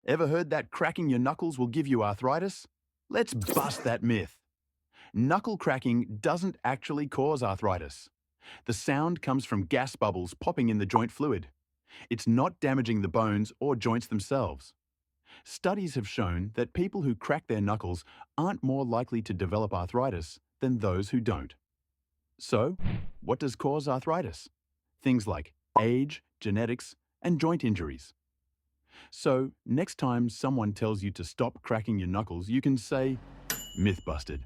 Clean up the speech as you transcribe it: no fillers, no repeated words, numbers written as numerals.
Ever heard that cracking your knuckles will give you arthritis? Let's bust that myth. Knuckle cracking doesn't actually cause arthritis. The sound comes from gas bubbles popping in the joint fluid. It's not damaging the bones or joints themselves. Studies have shown that people who crack their knuckles aren't more likely to develop arthritis than those who don't. So, what does cause arthritis? Things like age, genetics, and joint injuries. So, next time someone tells you to stop cracking your knuckles, you can say, myth busted.